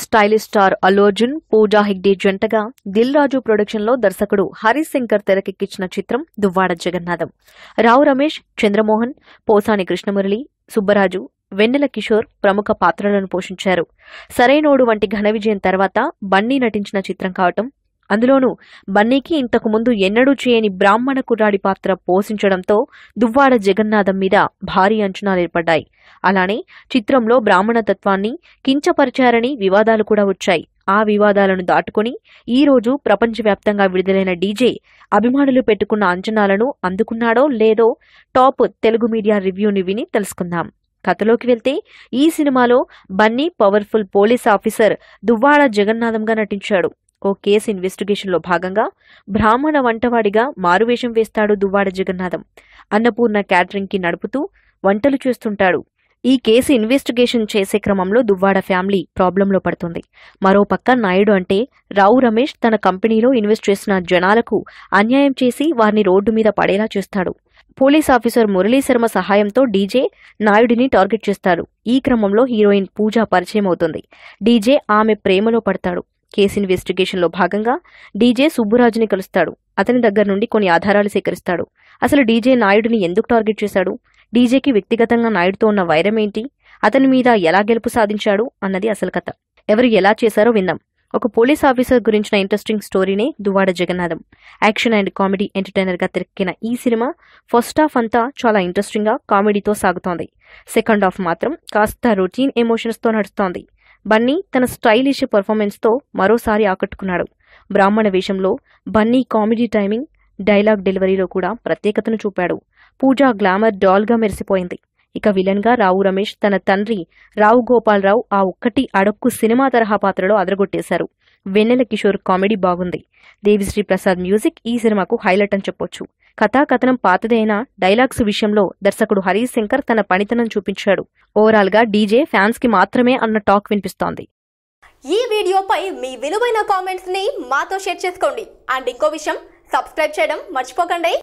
Stylish star Allu Arjun, Pooja Hegde జంటగా Dil Raju production లో దర్శకుడు హరీష్ శంకర్ తెరకెక్కించిన చిత్రం దువ్వాడ జగన్నాథం. రావు రమేష్, చంద్రమోహన్, పోసాని కృష్ణమురళి, సుబ్బరాజు, వెన్నెల కిషోర్ ప్రముఖ పాత్రలను పోషించారు. సరైనోడు వంటి ఘన విజయం తర్వాత బన్నీ నటించిన చిత్రం కావటం, అందులోనూ బన్నీకి ఇంతకు ముందు ఎన్నడూ చేయని బ్రాహ్మణ కుర్రాడి పాత్ర పోషించడంతో దువ్వాడ జగన్నాథం మీద భారీ అంచనాలు ఏర్పడ్డాయి. అలానే చిత్రంలో బ్రాహ్మణతత్వాన్ని కించపరిచారని వివాదాలు కూడా వచ్చాయి. ఆ వివాదాలను దాటుకుని ఈ రోజు ప్రపంచవ్యాప్తంగా విడుదలైన డీజే అభిమానులు పెట్టుకున్న అంచనాలను అందుకున్నాడో లేదో టాప్ తెలుగు మీడియా రివ్యూని విని తెలుసుకుందాం. కథలోకి వెళ్తే ఈ సినిమాలో Bunny powerful police officer Duvvada జగన్నాథంగా నటించాడు. ఓ కేసు ఇన్వెస్టిగేషన్ లో భాగంగా బ్రాహ్మణ వంటవాడిగా మారువేషం వేస్తాడు దువ్వాడ జగన్నాథం. అన్నపూర్ణ క్యాటరింగ్ కి నడుపుతూ వంటలు చేస్తుంటాడు. ఈ కేసు ఇన్వెస్టిగేషన్ చేసే క్రమంలో దువ్వాడ ఫ్యామిలీ ప్రాబ్లంలో పడుతుంది. మరోపక్క నాయుడు అంటే రావు రమేష్ తన కంపెనీలో ఇన్వెస్ట్ చేసిన జనాలకు అన్యాయం చేసి వారిని రోడ్డు మీద పడేలా చేస్తాడు. పోలీస్ ఆఫీసర్ మురళీ శర్మ సహాయంతో డీజే నాయుడిని టార్గెట్ చేస్తాడు. ఈ క్రమంలో హీరోయిన్ పూజ పరిచయం అవుతుంది. డీజే ఆమె ప్రేమలో పడతాడు. కేసు ఇన్వెస్టిగేషన్ లో భాగంగా డీజే సుబ్బరాజుని కలుస్తాడు. అతని దగ్గర నుండి కొన్ని ఆధారాలు సేకరిస్తాడు. అసలు డీజే నాయుడిని ఎందుకు టార్గెట్ చేశాడు, డీజేకి వ్యక్తిగతంగా నాయుడుతో ఉన్న వైరం ఏంటి, అతని మీద ఎలా గెలుపు సాధించాడు అన్నది అసలు కథ. ఎవరు ఎలా చేశారో విందాం. ఒక పోలీస్ ఆఫీసర్ గురించిన ఇంట్రెస్టింగ్ స్టోరీనే Duvvada Jagannatham. Action and comedy entertainer గా తెరకెక్కిన ఈ సినిమా ఫస్ట్ హాఫ్ అంతా చాలా ఇంట్రెస్టింగ్ గా కామెడీతో సాగుతోంది. సెకండ్ హాఫ్ మాత్రం కాస్త రొటీన్ ఎమోషన్స్ తో నడుస్తోంది. బన్నీ తన స్టైలిష్ పర్ఫార్మెన్స్ తో మరోసారి ఆకట్టుకున్నాడు. బ్రాహ్మణ వేషంలో బన్నీ కామెడీ టైమింగ్, డైలాగ్ డెలివరీలో కూడా ప్రత్యేకతను చూపాడు. పూజా గ్లామర్ డాల్ గా మెరిసిపోయింది. ఇక విలన్ గా రావు రమేష్ తన తండ్రి రావు గోపాలరావు ఆ ఒక్కటి అడక్కు సినిమా తరహా పాత్రలో అదరగొట్టేశారు. వెన్నెల కిషోర్ కామెడీ బాగుంది. దేవిశ్రీ ప్రసాద్ మ్యూజిక్ ఈ సినిమాకు హైలైట్ అని చెప్పొచ్చు. కథాకథనం పాతదే అయినా డైలాగ్స్ విషయంలో దర్శకుడు హరీష్ శంకర్ తన పనితనం చూపించాడు. ఓవరాల్ గా డీజే ఫ్యాన్స్ కి మాత్రమే అన్న టాక్ వినిపిస్తోంది. ఈ వీడియోపై మీ విలువైన కామెంట్స్ ని మాతో షేర్ చేసుకోండి. అండ్ ఇంకో విషయం, సబ్స్క్రైబ్ చేయడం మర్చిపోకండి.